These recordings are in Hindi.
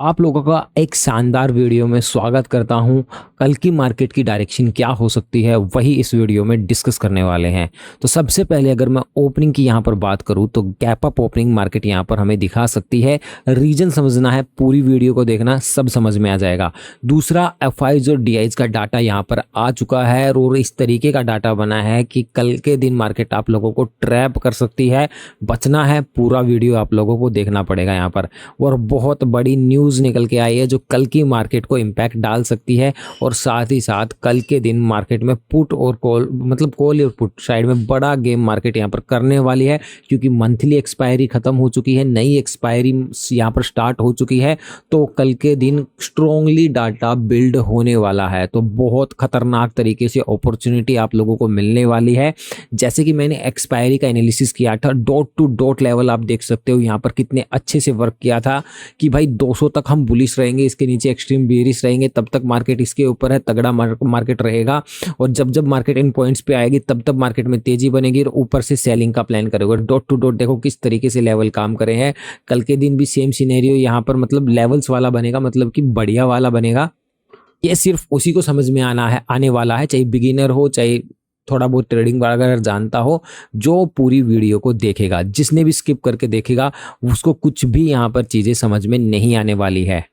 आप लोगों का एक शानदार वीडियो में स्वागत करता हूं। कल की मार्केट की डायरेक्शन क्या हो सकती है वही इस वीडियो में डिस्कस करने वाले हैं। तो सबसे पहले अगर मैं ओपनिंग की यहां पर बात करूं तो गैप अप ओपनिंग मार्केट यहां पर हमें दिखा सकती है। रीजन समझना है, पूरी वीडियो को देखना, सब समझ में आ जाएगा। दूसरा, एफआईज और डीआईज का डाटा यहां पर आ चुका है और इस तरीके का डाटा बना है कि कल के दिन मार्केट आप लोगों को ट्रैप कर सकती है। बचना है, पूरा वीडियो आप लोगों को देखना पड़ेगा यहाँ पर। और बहुत बड़ी न्यूज़ निकल के आई है जो कल की मार्केट को इम्पैक्ट डाल सकती है। और साथ ही साथ कल के दिन मार्केट में पुट और कॉल, मतलब कॉल और पुट साइड में बड़ा गेम मार्केट यहाँ पर करने वाली है, क्योंकि मंथली एक्सपायरी खत्म हो चुकी है, नई एक्सपायरी यहाँ पर स्टार्ट हो चुकी है। तो कल के दिन स्ट्रोंगली डाटा बिल्ड होने वाला है, तो बहुत खतरनाक तरीके से अपॉर्चुनिटी आप लोगों को मिलने वाली है। जैसे कि मैंने एक्सपायरी का एनालिसिस किया था, डॉट टू डॉट लेवल आप देख सकते हो यहाँ पर कितने अच्छे से वर्क किया था कि भाई 200 तक हम बुलिश रहेंगे, इसके नीचे एक्सट्रीम बेरिश रहेंगे, तब तक मार्केट इसके ऊपर है, तगड़ा मार्केट रहेगा। और जब जब मार्केट इन पॉइंट्स पे आएगी तब तब मार्केट में तेजी बनेगी और ऊपर से सेलिंग का प्लान करेगा। डॉट टू डॉट देखो किस तरीके से लेवल काम करे हैं। कल के दिन भी सेम सिनेरियो यहाँ पर, मतलब लेवल्स वाला बनेगा, मतलब कि बढ़िया वाला बनेगा। ये सिर्फ उसी को समझ में आने वाला है, चाहे बिगिनर हो चाहे थोड़ा बहुत ट्रेडिंग वगैरह जानता हो। जो पूरी वीडियो को देखेगा, जिसने भी स्किप करके देखेगा, उसको कुछ भी यहाँ पर चीज़ें समझ में नहीं आने वाली है।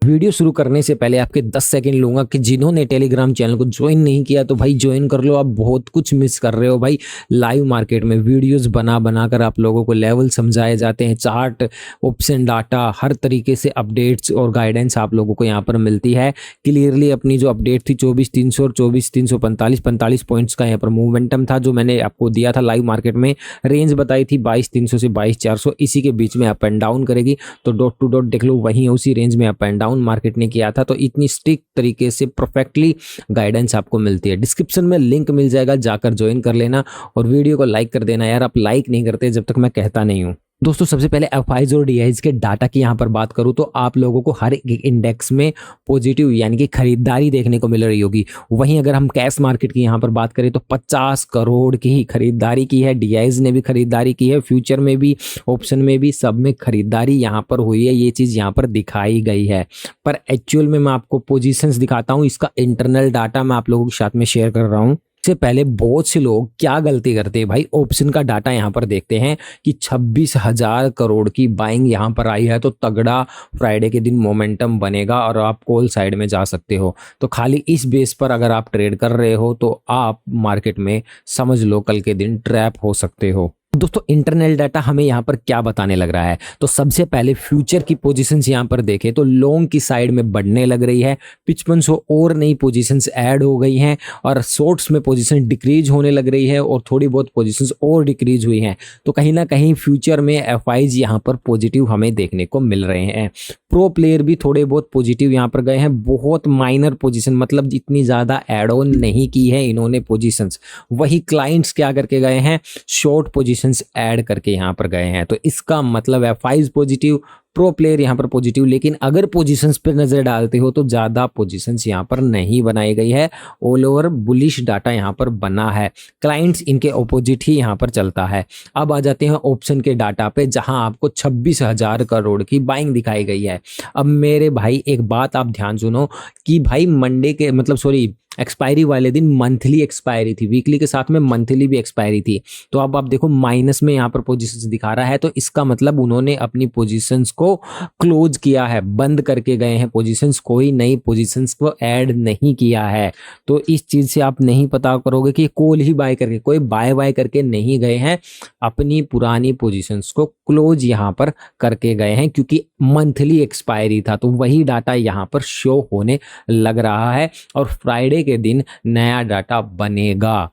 वीडियो शुरू करने से पहले आपके 10 सेकंड लूंगा कि जिन्होंने टेलीग्राम चैनल को ज्वाइन नहीं किया तो भाई ज्वाइन कर लो। आप बहुत कुछ मिस कर रहे हो भाई। लाइव मार्केट में वीडियोस बना कर आप लोगों को लेवल समझाए जाते हैं, चार्ट, ऑप्शन, डाटा, हर तरीके से अपडेट्स और गाइडेंस आप लोगों को यहाँ पर मिलती है। क्लियरली अपनी जो अपडेट थी 24,300 और 24,345 पॉइंट्स का यहाँ पर मूवमेंटम था, जो मैंने आपको दिया था लाइव मार्केट में। रेंज बताई थी 22,300 से 22,400, इसी के बीच में अप एंड डाउन करेगी। तो डॉट टू डॉट देख लो, वहीं उसी रेंज में अप एंड डाउन मार्केट ने किया था। तो इतनी स्ट्रिक्ट तरीके से परफेक्टली गाइडेंस आपको मिलती है। डिस्क्रिप्शन में लिंक मिल जाएगा, जाकर ज्वाइन कर लेना और वीडियो को लाइक कर देना यार। आप लाइक नहीं करते जब तक मैं कहता नहीं हूं। दोस्तों सबसे पहले एफआईज और डीआईज के डाटा की यहाँ पर बात करूँ तो आप लोगों को हर एक इंडेक्स में पॉजिटिव यानी कि खरीदारी देखने को मिल रही होगी। वहीं अगर हम कैश मार्केट की यहाँ पर बात करें तो 50 करोड़ की ही खरीदारी की है। डीआईज ने भी खरीदारी की है, फ्यूचर में भी, ऑप्शन में भी, सब में खरीदारी यहाँ पर हुई है। ये चीज़ यहाँ पर दिखाई गई है। पर एक्चुअल में मैं आपको पोजिशंस दिखाता हूँ, इसका इंटरनल डाटा मैं आप लोगों के साथ में शेयर कर रहा हूँ। से पहले बहुत से लोग क्या गलती करते हैं भाई, ऑप्शन का डाटा यहाँ पर देखते हैं कि 26,000 करोड़ की बाइंग यहाँ पर आई है, तो तगड़ा फ्राइडे के दिन मोमेंटम बनेगा और आप कॉल साइड में जा सकते हो। तो खाली इस बेस पर अगर आप ट्रेड कर रहे हो तो आप मार्केट में समझ लो कल के दिन ट्रैप हो सकते हो। दोस्तों इंटरनल डाटा हमें यहाँ पर क्या बताने लग रहा है, तो सबसे पहले फ्यूचर की पोजीशंस यहाँ पर देखें तो लॉन्ग की साइड में बढ़ने लग रही है। 5500 और नई पोजीशंस ऐड हो गई हैं और शॉर्ट्स में पोजीशन डिक्रीज होने लग रही है और थोड़ी बहुत पोजीशंस और डिक्रीज हुई हैं। तो कहीं ना कहीं फ्यूचर में एफआईज यहाँ पर पॉजिटिव हमें देखने को मिल रहे हैं। प्रो प्लेयर भी थोड़े बहुत पॉजिटिव यहाँ पर गए हैं, बहुत माइनर पोजीशन, मतलब इतनी ज़्यादा एड ऑन नहीं की है इन्होंने पोजीशंस। वही क्लाइंट्स क्या करके गए हैं, शॉर्ट पोजीशन ऐड करके यहां पर गए हैं। तो इसका मतलब है फाइज पॉजिटिव, प्रो प्लेयर यहां पर पॉजिटिव। लेकिन अगर पोजीशंस पर नजर डालते हो तो ज्यादा पोजीशंस यहां पर नहीं बनाई गई है, ऑल ओवर बुलिश डाटा यहां पर बना है। क्लाइंट्स इनके ऑपोजिट ही यहां पर चलता है। अब आ जाते हैं ऑप्शन के डाटा पे, जहां आपको 26,000 करोड़ की बाइंग दिखाई गई है। अब मेरे भाई एक बात आप ध्यान सुनो कि भाई मंडे के, मतलब सॉरी, एक्सपायरी वाले दिन मंथली एक्सपायरी थी, वीकली के साथ में मंथली भी एक्सपायरी थी। तो अब आप देखो माइनस में यहाँ पर पोजीशंस दिखा रहा है, तो इसका मतलब उन्होंने अपनी पोजीशंस को क्लोज किया है, बंद करके गए हैं पोजीशंस, कोई नई पोजीशंस को ऐड नहीं किया है। तो इस चीज़ से आप नहीं पता करोगे कि कॉल ही बाय करके, कोई बाय करके नहीं गए हैं, अपनी पुरानी पोजीशंस को क्लोज यहाँ पर करके गए हैं, क्योंकि मंथली एक्सपायरी था। तो वही डाटा यहाँ पर शो होने लग रहा है और फ्राइडे के दिन नया डाटा बनेगा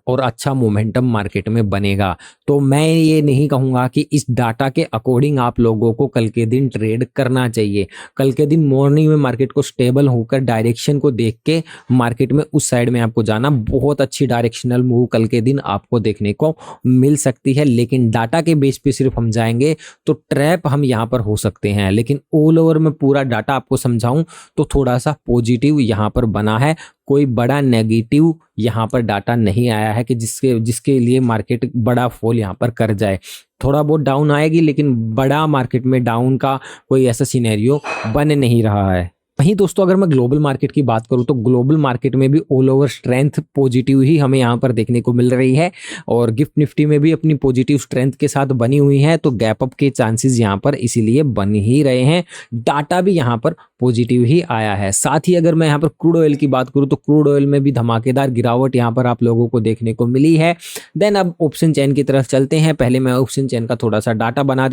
और अच्छा मोमेंटम मार्केट में बनेगा। तो मैं ये नहीं कहूँगा कि इस डाटा के अकॉर्डिंग आप लोगों को कल के दिन ट्रेड करना चाहिए। कल के दिन मॉर्निंग में मार्केट को स्टेबल होकर डायरेक्शन को देख के मार्केट में उस साइड में आपको जाना, बहुत अच्छी डायरेक्शनल मूव कल के दिन आपको देखने को मिल सकती है। लेकिन डाटा के बेस पे सिर्फ हम जाएंगे तो ट्रैप हम यहाँ पर हो सकते हैं। लेकिन ऑल ओवर में पूरा डाटा आपको समझाऊं तो थोड़ा सा पॉजिटिव यहाँ पर बना है। कोई बड़ा नेगेटिव यहाँ पर डाटा नहीं आया है कि जिसके लिए मार्केट बड़ा फॉल यहाँ पर कर जाए। थोड़ा बहुत डाउन आएगी, लेकिन बड़ा मार्केट में डाउन का कोई ऐसा सिनेरियो बन नहीं रहा है। वहीं दोस्तों अगर मैं ग्लोबल मार्केट की बात करूं तो ग्लोबल मार्केट में भी ऑल ओवर स्ट्रेंथ पॉजिटिव ही हमें यहाँ पर देखने को मिल रही है, और गिफ्ट निफ्टी में भी अपनी पॉजिटिव स्ट्रेंथ के साथ बनी हुई है। तो गैप अप के चांसेस यहाँ पर इसीलिए बन ही रहे हैं। डाटा भी यहाँ पर पॉजिटिव ही आया है। साथ ही अगर मैं यहाँ पर क्रूड ऑयल की बात करूँ तो क्रूड ऑयल में भी धमाकेदार गिरावट यहाँ पर आप लोगों को देखने को मिली है। देन अब ऑप्शन चेन की तरफ चलते हैं। पहले मैं ऑप्शन चेन का थोड़ा सा डाटा बता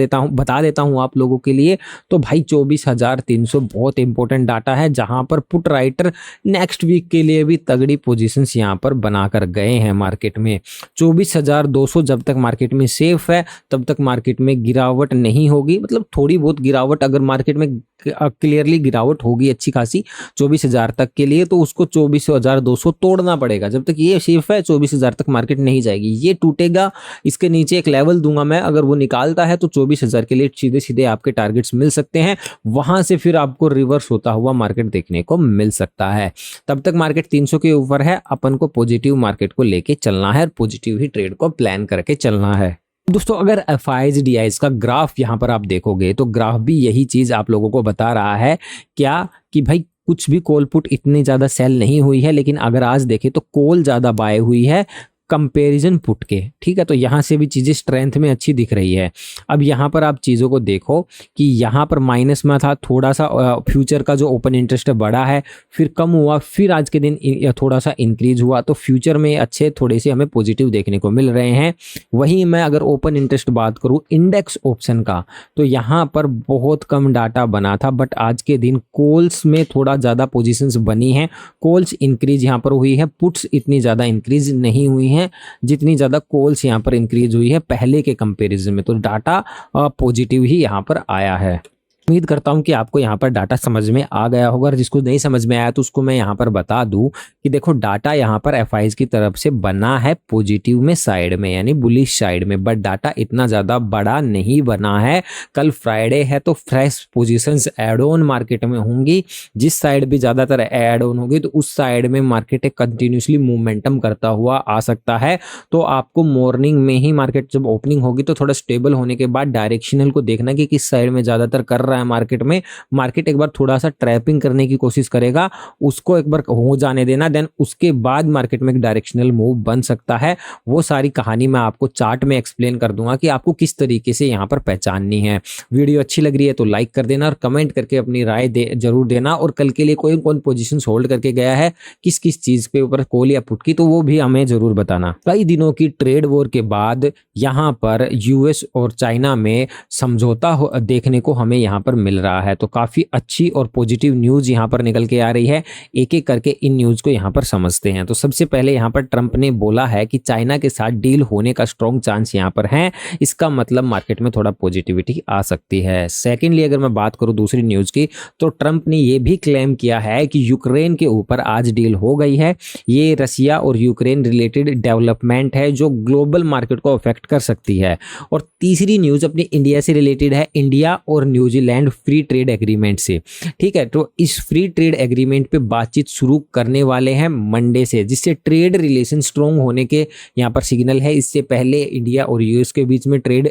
देता हूँ आप लोगों के लिए। तो भाई 24,300 बहुत इंपॉर्टेंट डाटा है, जहां पर पुट राइटर नेक्स्ट वीक के लिए भी तगड़ी पोजीशंस यहां पर बनाकर गए हैं मार्केट में। 24,200 जब तक मार्केट में सेफ है तब तक मार्केट में गिरावट नहीं होगी। मतलब थोड़ी बहुत गिरावट अगर मार्केट में क्लियरली गिरावट होगी अच्छी खासी 24,000 तक के लिए, तो उसको 24,200 तोड़ना पड़ेगा। जब तक ये सेफ है 24,000 तक मार्केट नहीं जाएगी। ये टूटेगा, इसके नीचे एक लेवल दूंगा मैं, अगर वो निकालता है तो 24,000 के लिए सीधे सीधे आपके टारगेट्स मिल सकते हैं। वहां से फिर आपको रिवर्स होता हुआ मार्केट देखने को मिल सकता है। तब तक मार्केट 300 के ऊपर है, अपन को पॉजिटिव मार्केट को लेके चलना है और पॉजिटिव ही ट्रेड को प्लान करके चलना है। दोस्तों अगर एफआईज डीआईज का ग्राफ यहां पर आप देखोगे तो ग्राफ भी यही चीज आप लोगों को बता रहा है क्या कि भाई कुछ भी कॉल पुट इतनी ज्यादा सेल नहीं हुई है, लेकिन अगर आज देखें तो कॉल ज्यादा बाय हुई है कंपैरिजन पुट के। ठीक है, तो यहां से भी चीजें स्ट्रेंथ में अच्छी दिख रही है। अब यहां पर आप चीजों को देखो कि यहां पर माइनस में था, थोड़ा सा फ्यूचर का जो ओपन इंटरेस्ट बढ़ा है, फिर कम हुआ, फिर आज के दिन थोड़ा सा इंक्रीज हुआ। तो फ्यूचर में अच्छे थोड़े से हमें पॉजिटिव देखने को मिल रहे हैं। वहीं मैं अगर ओपन इंटरेस्ट बात करूं इंडेक्स ऑप्शन का, तो यहां पर बहुत कम डाटा बना था, बट आज के दिन कॉल्स में थोड़ा ज्यादा पोजीशंस बनी है। कॉल्स इंक्रीज यहां पर हुई है, पुट्स इतनी ज्यादा इंक्रीज नहीं हुई है जितनी ज्यादा कॉल्स यहां पर इंक्रीज हुई है पहले के कंपैरिजन में। तो डाटा पॉजिटिव ही यहां पर आया है। उम्मीद करता हूं कि आपको यहाँ पर डाटा समझ में आ गया होगा, और जिसको नहीं समझ में आया तो उसको मैं यहाँ पर बता दूं कि देखो डाटा यहाँ पर एफआईज की तरफ से बना है पॉजिटिव में साइड में, यानी बुलिश साइड में, बट डाटा इतना ज़्यादा बड़ा नहीं बना है। कल फ्राइडे है तो fresh positions add on market में होंगी। जिस साइड भी ज़्यादातर ऐड ऑन होगी तो उस साइड में मार्केट कंटिन्यूसली मूवमेंटम करता हुआ आ सकता है। तो आपको मॉर्निंग में ही मार्केट जब ओपनिंग होगी तो थोड़ा स्टेबल होने के बाद डायरेक्शनल को देखना कि किस साइड में ज़्यादातर कर रहा है मार्केट में। मार्केट एक बार थोड़ा सा ट्रैपिंग करने की कोशिश करेगा, उसको एक बार हो जाने देना, देन उसके बाद मार्केट में एक डायरेक्शनल मूव बन सकता है। वो सारी कहानी मैं आपको चार्ट में एक्सप्लेन कर दूंगा कि आपको किस तरीके से यहाँ पर पहचाननी है। वीडियो अच्छी लग रही है तो लाइक कर देना और कमेंट करके अपनी राय जरूर देना। और कल के लिए कोई कौन पोजीशन होल्ड करके गया है, किस किस चीज के ऊपर, कॉल या पुट की, तो वो भी हमें जरूर बताना। कई दिनों की ट्रेड वॉर के बाद यहाँ पर यूएस और चाइना में समझौता देखने को हमें यहाँ पर मिल रहा है। तो काफी अच्छी और पॉजिटिव न्यूज यहाँ पर निकल के आ रही है। एक एक करके इन न्यूज को यहाँ पर समझते हैं। तो सबसे पहले यहाँ पर ट्रंप ने बोला है कि चाइना के साथ डील होने का स्ट्रॉन्ग चांस यहाँ पर है। इसका मतलब मार्केट में थोड़ा पॉजिटिविटी आ सकती है। सेकेंडली अगर मैं बात करूं दूसरी न्यूज की, तो ट्रंप ने यह भी क्लेम किया है कि यूक्रेन के ऊपर आज डील हो गई है। ये रसिया और यूक्रेन रिलेटेड डेवलपमेंट है जो ग्लोबल मार्केट को अफेक्ट कर सकती है। और तीसरी न्यूज अपनी इंडिया से रिलेटेड है, इंडिया और न्यूजीलैंड फ्री ट्रेड एग्रीमेंट से। ठीक है, तो इस फ्री ट्रेड एग्रीमेंट पे बातचीत शुरू करने वाले हैं मंडे से, जिससे ट्रेड रिलेशन स्ट्रॉन्ग होने के यहाँ पर सिग्नल है। इससे पहले इंडिया और यूएस के बीच में ट्रेड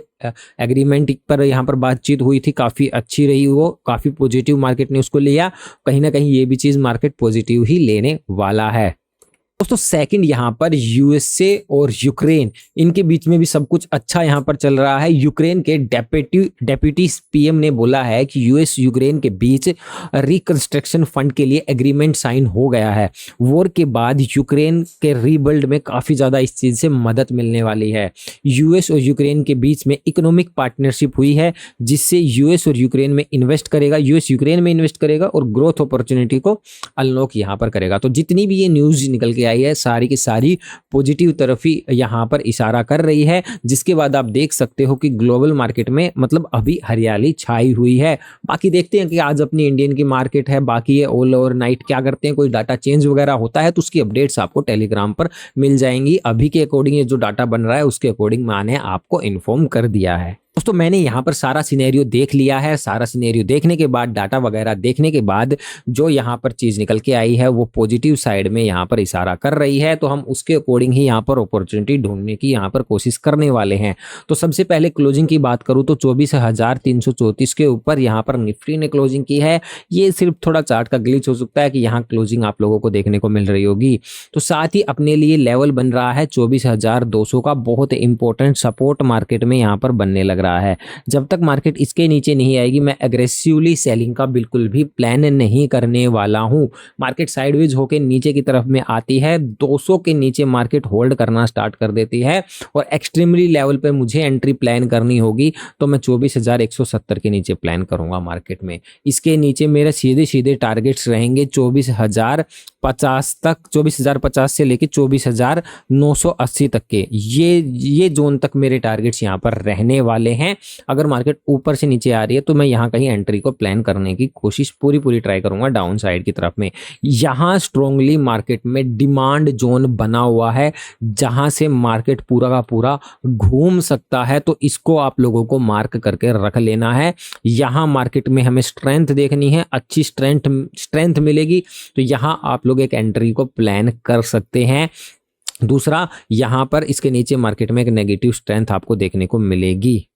एग्रीमेंट पर यहाँ पर बातचीत हुई थी, काफी अच्छी रही, वो काफी पॉजिटिव मार्केट ने उसको लिया। कहीं ना कहीं ये भी चीज मार्केट पॉजिटिव ही लेने वाला है। दोस्तों सेकंड यहाँ पर यूएसए और यूक्रेन, इनके बीच में भी सब कुछ अच्छा यहाँ पर चल रहा है। यूक्रेन के डेप्यूटी पीएम ने बोला है कि यूएस यूक्रेन के बीच रिकंस्ट्रक्शन फंड के लिए एग्रीमेंट साइन हो गया है। वॉर के बाद यूक्रेन के रीबिल्ड में काफी ज्यादा इस चीज से मदद मिलने वाली है। यूएस और यूक्रेन के बीच में इकोनॉमिक पार्टनरशिप हुई है, जिससे यूएस और यूक्रेन में इन्वेस्ट करेगा, यूएस यूक्रेन में इन्वेस्ट करेगा और ग्रोथ अपॉर्चुनिटी को अनलॉक यहाँ पर करेगा। तो जितनी भी ये न्यूज निकल के आई है सारी की सारी पॉजिटिव तरफ ही यहाँ पर इशारा कर रही है। जिसके बाद आप देख सकते हो कि ग्लोबल मार्केट में मतलब अभी हरियाली छाई हुई है। बाकी देखते हैं कि आज अपनी इंडियन की मार्केट है, बाकी ये ऑल ओवर नाइट क्या करते हैं, कोई डाटा चेंज वगैरह होता है तो उसकी अपडेट्स आपको टेलीग्राम पर मिल जाएंगी। अभी के अकॉर्डिंग ये जो डाटा बन रहा है उसके अकॉर्डिंग मैंने आपको इन्फॉर्म कर दिया है। दोस्तों मैंने यहाँ पर सारा सिनेरियो देख लिया है। सारा सिनेरियो देखने के बाद, डाटा वगैरह देखने के बाद जो यहाँ पर चीज़ निकल के आई है वो पॉजिटिव साइड में यहाँ पर इशारा कर रही है, तो हम उसके अकॉर्डिंग ही यहाँ पर अपॉर्चुनिटी ढूंढने की यहाँ पर कोशिश करने वाले हैं। तो सबसे पहले क्लोजिंग की बात करूँ तो 24,334 के ऊपर यहाँ पर निफ्टी ने क्लोजिंग की है। ये सिर्फ थोड़ा चार्ट का ग्लिच हो सकता है कि यहाँ क्लोजिंग आप लोगों को देखने को मिल रही होगी। तो साथ ही अपने लिए लेवल बन रहा है 24,200 का, बहुत इंपॉर्टेंट सपोर्ट मार्केट में यहाँ पर बनने लग रहा है। जब तक मार्केट इसके नीचे नहीं आएगी मैं एग्रेसिवली सेलिंग का बिल्कुल भी प्लान नहीं करने वाला हूं। मार्केट साइडवेज होकर नीचे की तरफ में आती है, 200 के नीचे मार्केट होल्ड करना स्टार्ट कर देती है और एक्सट्रीमली लेवल पे मुझे एंट्री प्लान करनी होगी तो मैं 24,170 के नीचे प्लान करूंगा मार्केट में। इसके नीचे मेरे सीधे सीधे टारगेट्स रहेंगे 24,050 तक, 24,050 से लेके 24,980 तक के, ये जोन तक मेरे टारगेट्स यहाँ पर रहने वाले हैं। अगर मार्केट ऊपर से नीचे आ रही है तो मैं यहाँ कहीं एंट्री को प्लान करने की कोशिश पूरी ट्राई करूंगा डाउन साइड की तरफ में। यहाँ स्ट्रांगली मार्केट में डिमांड जोन बना हुआ है जहां से मार्केट पूरा का पूरा घूम सकता है, तो इसको आप लोगों को मार्क करके रख लेना है। यहाँ मार्केट में हमें स्ट्रेंथ देखनी है, अच्छी स्ट्रेंथ मिलेगी तो यहाँ आप लोग एक एंट्री को प्लान कर सकते हैं। दूसरा, यहाँ पर इसके नीचे मार्केट में एक नेगेटिव स्ट्रेंथ आपको देखने को मिलेगी।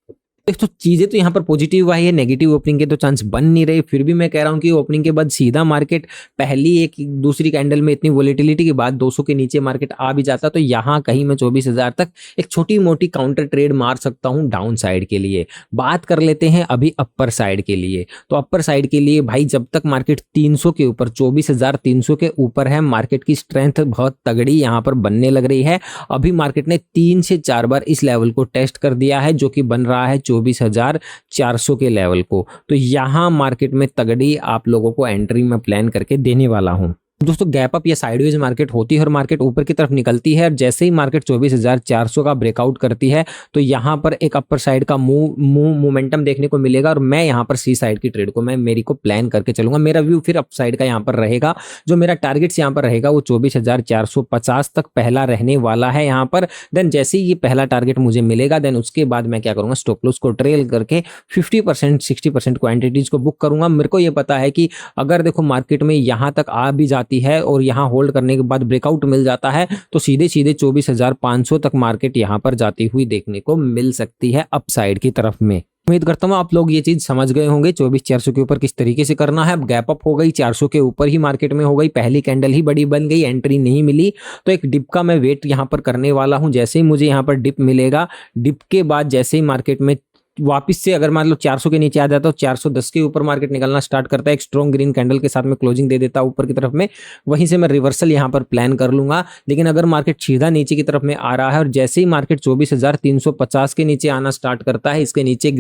तो चीजें तो यहाँ पर पॉजिटिव आई है, नेगेटिव ओपनिंग के तो चांस बन नहीं रहे, फिर भी मैं कह रहा हूँ कि ओपनिंग के बाद सीधा मार्केट पहली एक दूसरी कैंडल में इतनी वोलेटिलिटी के बाद 200 के नीचे मार्केट आ भी जाता तो यहाँ कहीं मैं 24,000 तक एक छोटी मोटी काउंटर ट्रेड मार सकता हूँ डाउन साइड के लिए। बात कर लेते हैं अभी अपर साइड के लिए। तो अपर साइड के लिए भाई जब तक मार्केट 300 के ऊपर, 24,300 के ऊपर है, मार्केट की स्ट्रेंथ बहुत तगड़ी यहाँ पर बनने लग रही है। अभी मार्केट ने 3 से 4 बार इस लेवल को टेस्ट कर दिया है जो कि बन रहा है 24,400 के लेवल को। तो यहां मार्केट में तगड़ी आप लोगों को एंट्री में प्लान करके देने वाला हूं। दोस्तों गैप अप या साइडवेज मार्केट होती है और मार्केट ऊपर की तरफ निकलती है और जैसे ही मार्केट 24,400 का ब्रेकआउट करती है तो यहाँ पर एक अपर साइड का मोमेंटम देखने को मिलेगा और मैं यहाँ पर सी साइड की ट्रेड को मैं मेरी को प्लान करके चलूंगा। मेरा व्यू फिर अप साइड का यहाँ पर रहेगा। जो मेरा टारगेट्स यहाँ पर रहेगा वो 24,450 तक पहला रहने वाला है यहाँ पर। देन जैसे ही ये पहला टारगेट मुझे मिलेगा देन उसके बाद मैं क्या करूंगा, स्टॉप लॉस को ट्रेल करके 50% 60% क्वांटिटीज को बुक करूंगा। मेरे को ये पता है कि अगर देखो मार्केट में यहाँ तक आ भी जाती है और यहां होल्ड करने के बाद ब्रेकआउट मिल जाता है तो सीधे सीधे 24,500 तक मार्केट यहां पर जाती हुई देखने को मिल सकती है अपसाइड की तरफ में। उम्मीद करता हूं आप लोग ये चीज समझ गए होंगे 24,400 के ऊपर किस तरीके से करना है। अब गैप अप हो गई, 400 के ऊपर ही मार्केट में हो गई, पहली कैंडल ही बड़ी बन गई, एंट्री नहीं मिली तो एक डिप का मैं वेट यहां पर करने वाला हूं। जैसे ही मुझे यहां पर डिप मिलेगा, डिप के बाद जैसे ही मार्केट में वापस से अगर मान लो 400 के नीचे आ जाता है तो 410 के ऊपर मार्केट निकलना स्टार्ट करता है, एक स्ट्रॉन्ग ग्रीन कैंडल के साथ में क्लोजिंग दे देता है ऊपर की तरफ में, वहीं से मैं रिवर्सल यहां पर प्लान कर लूंगा। लेकिन अगर मार्केट सीधा नीचे की तरफ में आ रहा है और जैसे ही मार्केट 24,350 के नीचे आना स्टार्ट करता है, इसके नीचे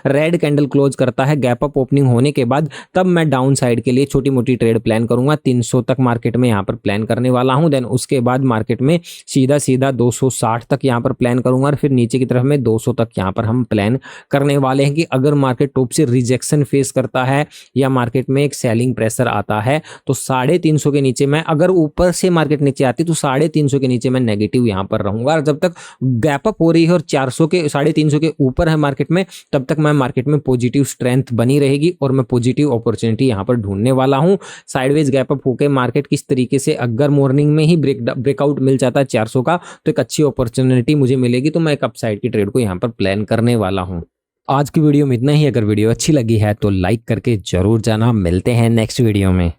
रेड कैंडल क्लोज करता है गैप अप ओपनिंग होने के बाद, तब मैं डाउन साइड के लिए छोटी मोटी ट्रेड प्लान करूंगा। 300 तक मार्केट में यहाँ पर प्लान करने वाला हूं। देन उसके बाद मार्केट में सीधा 260 तक यहाँ पर प्लान करूंगा और फिर नीचे की तरफ में 200 तक यहाँ पर हम प्लान करने वाले हैं कि अगर मार्केट टॉप से रिजेक्शन फेस करता है या मार्केट में एक सेलिंग प्रेशर आता है तो 350 के नीचे मैं, अगर ऊपर से मार्केट नीचे आती तो 350 के नीचे मैं नेगेटिव यहां पर रहूंगा। और जब तक गैप अप हो रही है और 400 के 350 के ऊपर है मार्केट में, तब तक मैं मार्केट में पॉजिटिव स्ट्रेंथ बनी रहेगी और मैं पॉजिटिव अपॉर्चुनिटी यहां पर ढूंढने वाला हूं। साइडवेज गैप अप होकर मार्केट किस तरीके से, अगर मॉर्निंग में ही ब्रेकआउट मिल जाता है 400 का तो एक अच्छी अपॉर्चुनिटी मुझे मिलेगी, तो मैं एक अपसाइड की ट्रेड को यहां पर प्लान करने वाला हूं। आज की वीडियो में इतना ही। अगर वीडियो अच्छी लगी है तो लाइक करके जरूर जाना। मिलते हैं नेक्स्ट वीडियो में।